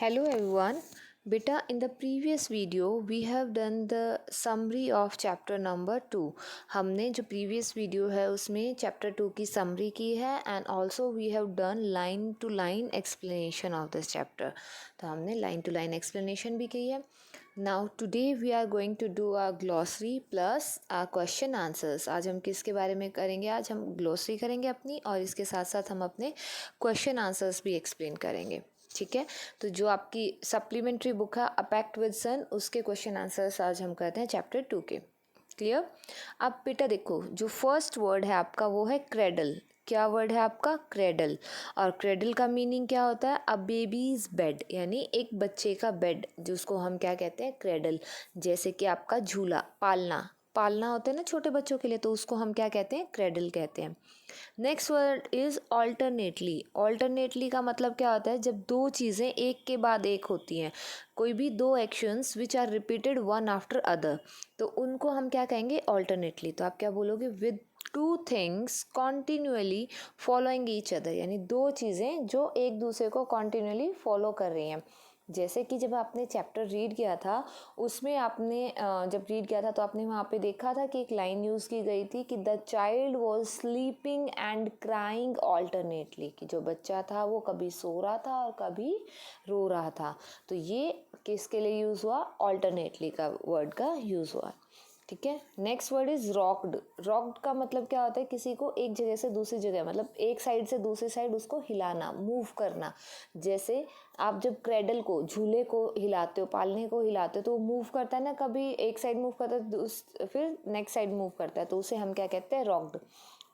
Hello everyone. Beta, in the previous video we have done the summary of chapter number 2. हमने जो previous video है उसमें chapter 2 की summary की है and also we have done line to line explanation of this chapter. तो हमने line to line explanation भी की है. Now today we are going to do a glossary plus a question answers. आज हम किसके बारे में करेंगे? आज हम glossary करेंगे अपनी और इसके साथ साथ हम अपने question answers भी explain करेंगे. ठीक है, तो जो आपकी सप्लीमेंट्री बुक है अ पैक्ट विद सन, उसके क्वेश्चन आंसर्स आज हम करते हैं चैप्टर 2 के. क्लियर? अब बेटा देखो, जो फर्स्ट वर्ड है आपका वो है क्रेडल. क्या वर्ड है आपका? क्रेडल. और क्रेडल का मीनिंग क्या होता है? अ बेबीज बेड, यानी एक बच्चे का बेड, जिसको हम क्या कहते हैं? क्रेडल. जैसे कि आपका झूला, पालना पालना होता है ना छोटे बच्चों के लिए, तो उसको हम क्या कहते हैं? क्रेडल कहते हैं. Next word is alternately. Alternately का मतलब क्या होता है? जब दो चीज़ें एक के बाद एक होती हैं, कोई भी दो actions which are repeated one after other, तो उनको हम क्या कहेंगे? ऑल्टरनेटली. तो आप क्या बोलोगे? With two things continuously following each other, यानी दो चीज़ें जो एक दूसरे को कॉन्टिन्यूअली फॉलो कर रही हैं. जैसे कि जब आपने चैप्टर रीड किया था उसमें आपने जब रीड किया था तो आपने वहाँ पे देखा था कि एक लाइन यूज़ की गई थी कि the child was sleeping and crying alternately, कि जो बच्चा था वो कभी सो रहा था और कभी रो रहा था. तो ये किसके लिए यूज़ हुआ? ऑल्टरनेटली का वर्ड का यूज़ हुआ. ठीक है. Next word is rocked. Rocked का मतलब क्या होता है? किसी को एक जगह से दूसरी जगह, मतलब एक साइड से दूसरी साइड उसको हिलाना, मूव करना. जैसे आप जब क्रेडल को, झूले को हिलाते हो, पालने को हिलाते हो, तो वो मूव करता है ना, कभी एक साइड मूव करता है फिर नेक्स्ट साइड मूव करता है, तो उसे हम क्या कहते हैं? रॉक्ड.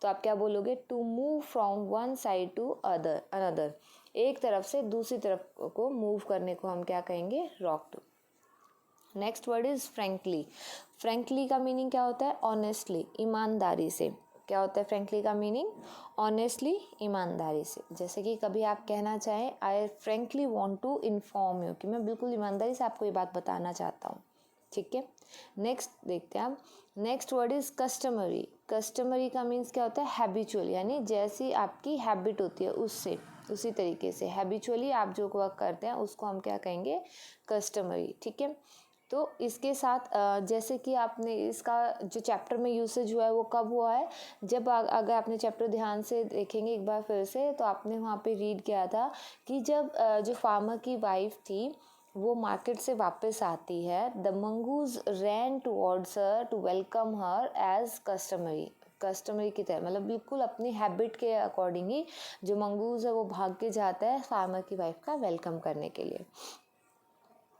तो आप क्या बोलोगे? To move from one side to another. एक तरफ से दूसरी तरफ को मूव करने को हम क्या कहेंगे? Rocked. Next word is frankly. Frankly का मीनिंग क्या होता है? ऑनेस्टली, ईमानदारी से. क्या होता है फ्रेंकली का मीनिंग? ऑनेस्टली, ईमानदारी से. जैसे कि कभी आप कहना चाहें I frankly want to inform you, कि मैं बिल्कुल ईमानदारी से आपको ये बात बताना चाहता हूँ. ठीक है. नेक्स्ट देखते हैं आप. Next word is customary. Customary का मीन्स क्या होता है? हैबिचुअल, यानी जैसी आपकी हैबिट होती है उससे, उसी तरीके से हैबिचुअली आप जो वर्क करते हैं उसको हम क्या कहेंगे? कस्टमरी. ठीक है. तो इसके साथ जैसे कि आपने इसका जो चैप्टर में यूसेज हुआ है वो कब हुआ है? जब अगर आपने चैप्टर ध्यान से देखेंगे एक बार फिर से, तो आपने वहाँ पे रीड किया था कि जब जो फार्मर की वाइफ थी वो मार्केट से वापस आती है, the mongoose ran towards her to welcome her as customary. Customary की तरह, मतलब बिल्कुल अपनी हैबिट के अकॉर्डिंग ही जो मंगूज है वो भाग के जाता है फार्मर की वाइफ का वेलकम करने के लिए.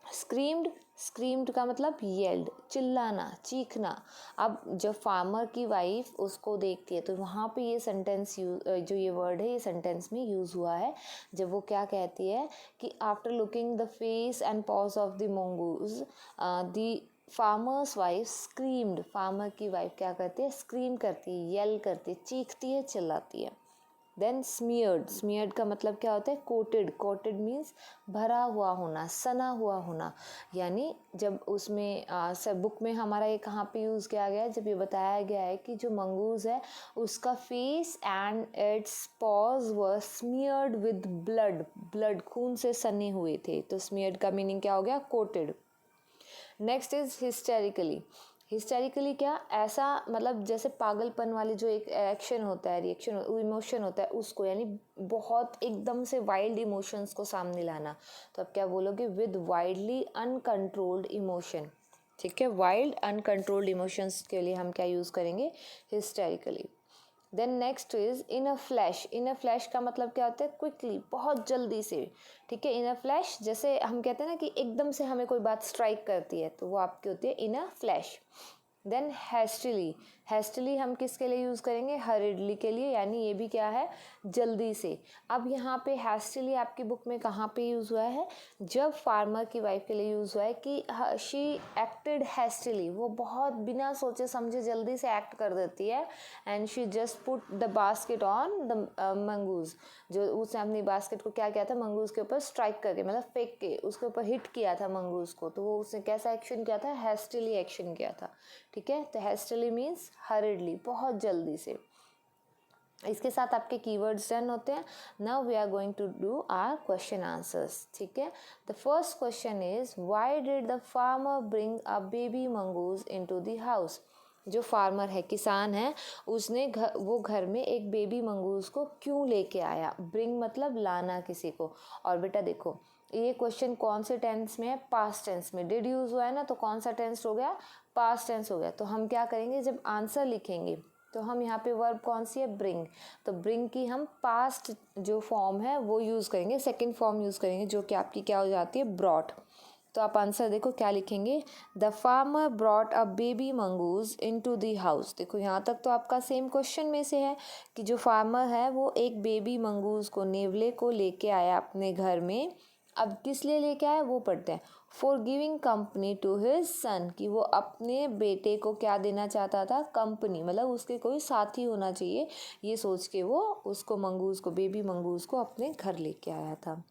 स्क्रीम्ड. स्क्रीम्ड का मतलब येल्ड, चिल्लाना, चीखना. अब जब फार्मर की वाइफ उसको देखती है तो वहाँ पे ये सेंटेंस जो ये वर्ड है ये सेंटेंस में यूज़ हुआ है, जब वो क्या कहती है कि after looking the face and pause of the mongoose the farmer's wife screamed. Farmer की वाइफ क्या करती है? स्क्रीम करती है, येल करती है, चीखती है, चिल्लाती है. Then smeared. स्मियर्ड का मतलब क्या होता है? कोटेड. कोटेड मीन्स भरा हुआ होना, सना हुआ होना. यानी जब उसमें सब बुक में हमारा ये कहाँ पे यूज़ किया गया है? जब ये बताया गया है कि जो मंगूज़ है उसका face and it's pause were smeared with blood. Blood, खून से सने हुए थे. तो स्मियर्ड का मीनिंग क्या हो गया? कोटेड. Next is हिस्टेरिकली. हिस्टेरिकली क्या? ऐसा मतलब जैसे पागलपन वाली जो एक एक्शन होता है, रिएक्शन, इमोशन होता है उसको, यानी बहुत एकदम से वाइल्ड इमोशंस को सामने लाना. तो आप क्या बोलोगे? With wildly uncontrolled emotion. ठीक है. वाइल्ड अनकंट्रोल्ड इमोशंस के लिए हम क्या यूज़ करेंगे? Hysterically. Then next is in a flash. In a flash का मतलब क्या होता है? क्विकली, बहुत जल्दी से. ठीक है. इन अ फ्लैश, जैसे हम कहते हैं ना कि एकदम से हमें कोई बात स्ट्राइक करती है, तो वो आपकी होती है इन अ फ्लैश. देन हैस्टिली. हैस्टिली हम किसके लिए यूज़ करेंगे? हरिडली के लिए, यानी ये भी क्या है? जल्दी से. अब यहाँ पे हैस्टिली आपकी बुक में कहाँ पे यूज़ हुआ है? जब फार्मर की वाइफ के लिए यूज़ हुआ है कि शी एक्टेड हैस्टिली, वो बहुत बिना सोचे समझे जल्दी से एक्ट कर देती है. And she just put the basket on the mongoose. जो उसने अपनी बास्केट को क्या किया था? मंगूज के ऊपर स्ट्राइक करके, मतलब फेंक के उसके ऊपर हिट किया था मंगूज को. तो वो उसने कैसा एक्शन किया था? हैस्टिली एक्शन किया था. ठीक है. तो हैस्टिली मीन्स हरिडली, बहुत जल्दी से. इसके साथ आपके कीवर्ड्स डन होते हैं. Now we are going to do our question answers. ठीक है. The first question is why did the farmer bring a baby mongoose into the house. जो फार्मर है, किसान है, उसने वो घर में एक बेबी मंगूज को क्यों लेके आया. ब्रिंग मतलब लाना किसी को. और बेटा देखो ये क्वेश्चन कौन से टेंस में है, पास्ट टेंस में. डिड यूज हुआ है ना, तो कौन सा टेंस हो गया, पास्ट टेंस हो गया. तो हम क्या करेंगे, जब आंसर लिखेंगे तो हम यहाँ पे वर्ब कौन सी है, ब्रिंग. तो ब्रिंग की हम पास्ट जो फॉर्म है वो यूज़ करेंगे, सेकंड फॉर्म यूज़ करेंगे, जो कि आपकी क्या हो जाती है, ब्रॉट. तो आप आंसर देखो क्या लिखेंगे, the farmer brought a baby mongoose into the house. देखो यहाँ तक तो आपका सेम क्वेश्चन में से है कि जो फार्मर है वो एक बेबी मंगूज को, नेवले को लेके आया अपने घर में. अब किस लिए लेके आया वो पढ़ते हैं. For giving company to his son, कि वो अपने बेटे को क्या देना चाहता था, कंपनी, मतलब उसके कोई साथी होना चाहिए, ये सोच के वो उसको मंगूज को, बेबी मंगूज को अपने घर लेके आया था.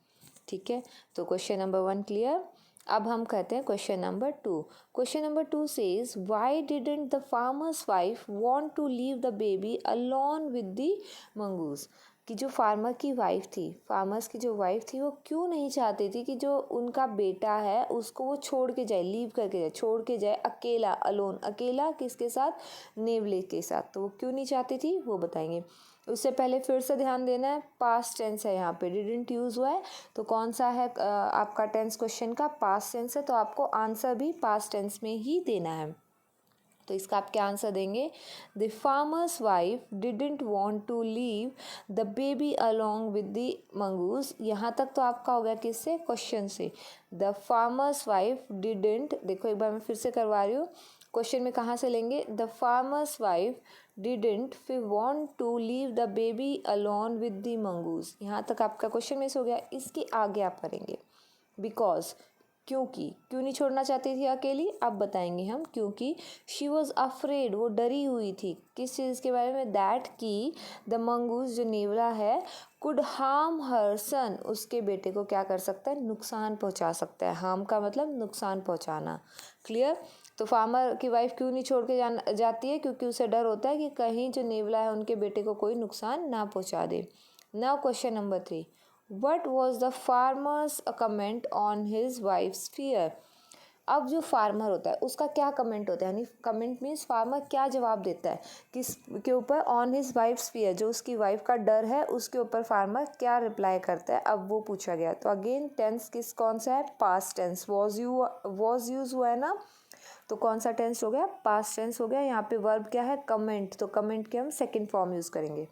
ठीक है. तो क्वेश्चन नंबर 1 क्लियर. अब हम कहते हैं question number 2. Question number 2 says why didn't the farmer's wife want to leave the baby alone with the mongoose. कि जो फार्मर की वाइफ थी, फार्मर्स की जो वाइफ थी, वो क्यों नहीं चाहती थी कि जो उनका बेटा है उसको वो छोड़ के जाए, लीव करके जाए, छोड़ के जाए अकेला, अलोन, अकेला किसके साथ, नेवले के साथ. तो वो क्यों नहीं चाहती थी वो बताएंगे. उससे पहले फिर से ध्यान देना है, पास्ट टेंस है, यहाँ पे डिडंट यूज़ हुआ है. तो कौन सा है आपका टेंस क्वेश्चन का, पास्ट टेंस है. तो आपको आंसर भी पास्ट टेंस में ही देना है. तो इसका आप क्या आंसर देंगे, the farmer's wife didn't want to leave the baby along with the mongoose. यहाँ तक तो आपका हो गया किससे, क्वेश्चन से. द फार्मर्स वाइफ डिडंट, देखो एक बार मैं फिर से करवा रही हूँ, क्वेश्चन में कहाँ से लेंगे, द फार्मर्स वाइफ डिडंट फिर want to leave the baby alone with the mongoose. यहाँ तक आपका क्वेश्चन मिस हो गया. इसके आगे आप करेंगे बिकॉज, क्योंकि, क्यों नहीं छोड़ना चाहती थी अकेली, अब बताएंगे हम. क्योंकि शी वॉज अफ्रेड, वो डरी हुई थी, किस चीज़ के बारे में, दैट की द मंगूज, जो नेवला है, कुड हार्म हर सन, उसके बेटे को क्या कर सकता है, नुकसान पहुंचा सकता है. हार्म का मतलब नुकसान पहुंचाना. क्लियर. तो फार्मर की वाइफ क्यों नहीं छोड़ के जाती है, क्योंकि उसे डर होता है कि कहीं जो नेवला है उनके बेटे को कोई नुकसान ना पहुंचा दे. Now question number 3. What was the farmer's comment on his wife's fear? अब जो फार्मर होता है उसका क्या कमेंट होता है, यानी कमेंट मीन्स फार्मर क्या जवाब देता है किस के ऊपर, ऑन हिज वाइफ्स फियर, जो उसकी वाइफ का डर है उसके ऊपर फार्मर क्या रिप्लाई करता है, अब वो पूछा गया. तो अगेन टेंस किस कौन सा है, पास्ट टेंस. वॉज यूज हुआ है ना, तो कौन सा टेंस हो गया, पास्ट टेंस हो गया. यहाँ पे वर्ब क्या है, कमेंट. तो कमेंट के हम सेकेंड फॉर्म यूज़ करेंगे.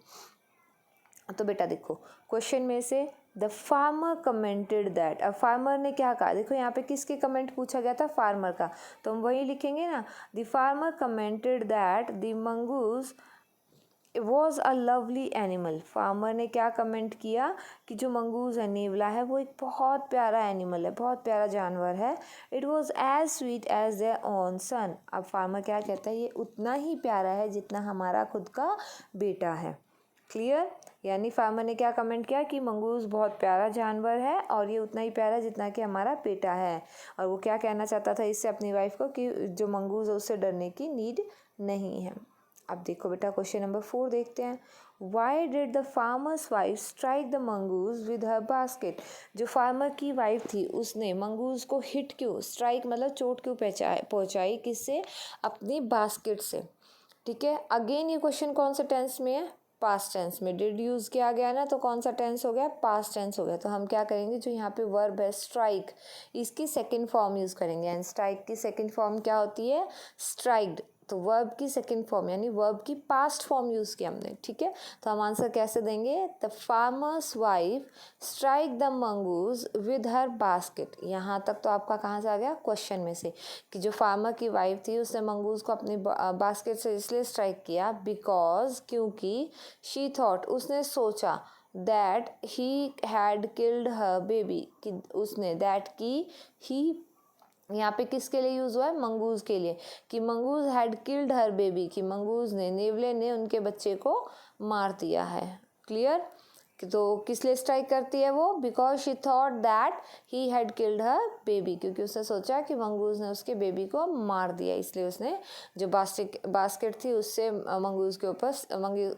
तो बेटा देखो क्वेश्चन में से द फार्मर कमेंटेड दैट, अब फार्मर ने क्या कहा, देखो यहाँ पे किसके कमेंट पूछा गया था, फार्मर का. तो हम वही लिखेंगे ना, the farmer commented that the mongoose was a lovely animal. Farmer ने क्या कमेंट किया कि जो मंगूज है, नेवला है, वो एक बहुत प्यारा एनिमल है, बहुत प्यारा जानवर है. It was as sweet as their own son. अब फार्मर क्या कहता है, ये उतना ही प्यारा है जितना हमारा खुद का बेटा है. क्लियर. यानी फार्मर ने क्या कमेंट किया कि मंगूज बहुत प्यारा जानवर है और ये उतना ही प्यारा जितना कि हमारा बेटा है. और वो क्या कहना चाहता था इससे अपनी वाइफ को कि जो मंगूज है उससे डरने की नीड नहीं है. अब देखो बेटा क्वेश्चन नंबर 4 देखते हैं. Why did the farmer's wife strike the mongoose with her basket. जो फार्मर की वाइफ थी उसने मंगूज को हिट क्यों, स्ट्राइक मतलब चोट क्यों पहुँचाई, किससे, अपनी बास्केट से. ठीक है. अगेन ये क्वेश्चन कौन सा टेंस में है, पास्ट टेंस में. डिड यूज़ किया गया ना, तो कौन सा टेंस हो गया, पास्ट टेंस हो गया. तो हम क्या करेंगे, जो यहाँ पे वर्ब है स्ट्राइक, इसकी सेकंड फॉर्म यूज़ करेंगे. एंड स्ट्राइक की सेकंड फॉर्म क्या होती है, स्ट्राइक्ड. तो वर्ब की सेकंड फॉर्म यानी वर्ब की पास्ट फॉर्म यूज़ की हमने. ठीक है. तो हम आंसर कैसे देंगे, the farmer's wife strike the mongoose with her basket. यहाँ तक तो आपका कहाँ से आ गया, क्वेश्चन में से, कि जो फार्मर की वाइफ थी उसने मंगूज को अपनी बास्केट से इसलिए स्ट्राइक किया बिकॉज, क्योंकि शी थॉट, उसने सोचा, that he had killed her baby, कि उसने, दैट की ही यहाँ पे किसके लिए यूज़ हुआ है, मंगूज के लिए, कि mongoose had killed her baby, कि मंगूज ने, नेवले ने उनके बच्चे को मार दिया है. क्लियर. तो किस लिए स्ट्राइक करती है वो? Because she thought that he had killed her baby, क्योंकि उसने सोचा कि मंगूज ने उसके बेबी को मार दिया, इसलिए उसने जो बास्केट थी उससे मंगूज के ऊपर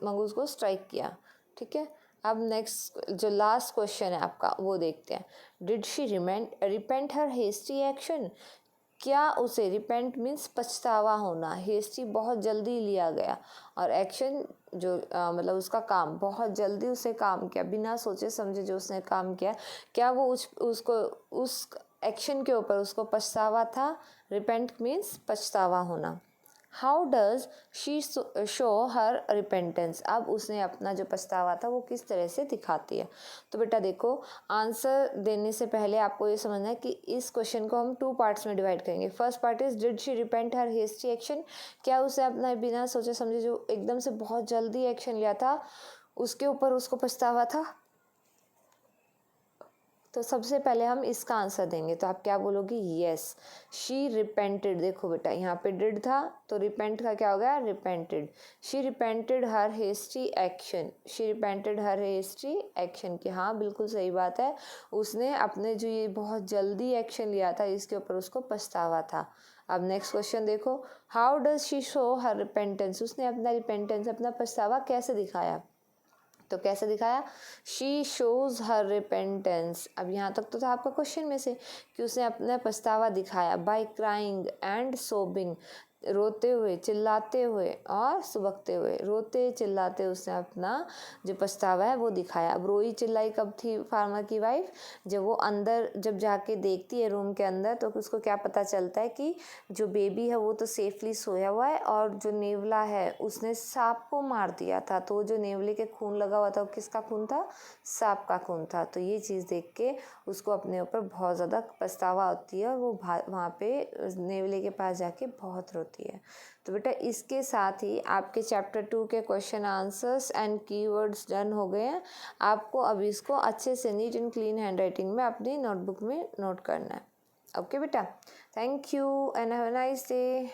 मंगूज को स्ट्राइक किया। ठीक है, अब नेक्स्ट जो लास्ट क्वेश्चन है आपका वो देखते हैं। Did she repent her hasty action? क्या उसे रिपेंट मीन्स पछतावा होना, हेस्टी बहुत जल्दी लिया गया, और एक्शन जो मतलब उसका काम, बहुत जल्दी उसे काम किया, बिना सोचे समझे जो उसने काम किया, क्या वो उसको उस एक्शन के ऊपर उसको पछतावा था? रिपेंट मीन्स पछतावा होना। How does she show her repentance? अब उसने अपना जो पछतावा था वो किस तरह से दिखाती है? तो बेटा देखो, आंसर देने से पहले आपको ये समझना है कि इस क्वेश्चन को हम 2 पार्ट्स में डिवाइड करेंगे। First part is did she repent her hasty action? क्या उसे अपना बिना सोचे समझे जो एकदम से बहुत जल्दी एक्शन लिया था उसके ऊपर उसको पछतावा था? तो सबसे पहले हम इसका आंसर देंगे, तो आप क्या बोलोगे? Yes, she repented. देखो बेटा यहाँ पे डिड था तो रिपेंट का क्या हो गया? Repented. She repented her hasty action, she repented her hasty action की, हाँ बिल्कुल सही बात है, उसने अपने जो ये बहुत जल्दी एक्शन लिया था इसके ऊपर उसको पछतावा था। अब नेक्स्ट क्वेश्चन देखो, how does she show her repentance? उसने अपना रिपेंटेंस, अपना पछतावा कैसे दिखाया? तो कैसे दिखाया? She shows her repentance. अब यहाँ तक तो था आपका क्वेश्चन में से कि उसने अपना पछतावा दिखाया बाय क्राइंग एंड सोबिंग, रोते हुए, चिल्लाते हुए और सुबकते हुए, रोते चिल्लाते उसने अपना जो पछतावा है वो दिखाया। अब रोई चिल्लाई कब थी फार्मर की वाइफ? जब वो अंदर जब जाके देखती है रूम के अंदर, तो उसको क्या पता चलता है कि जो बेबी है वो तो सेफली सोया हुआ है और जो नेवला है उसने सांप को मार दिया था। तो जो नेवले के खून लगा हुआ था वो किसका खून था? सांप का खून था। तो ये चीज़ देख के उसको अपने ऊपर बहुत ज़्यादा पछतावा होती है और वो वहाँ पे नेवले के पास जाके बहुत रोती है। तो बेटा इसके साथ ही आपके चैप्टर 2 के question answers and keywords done हो गए हैं। आपको अब इसको अच्छे से neat and clean hand writing में अपनी नोटबुक में नोट करना है। ओके बेटा, thank you and have a nice day.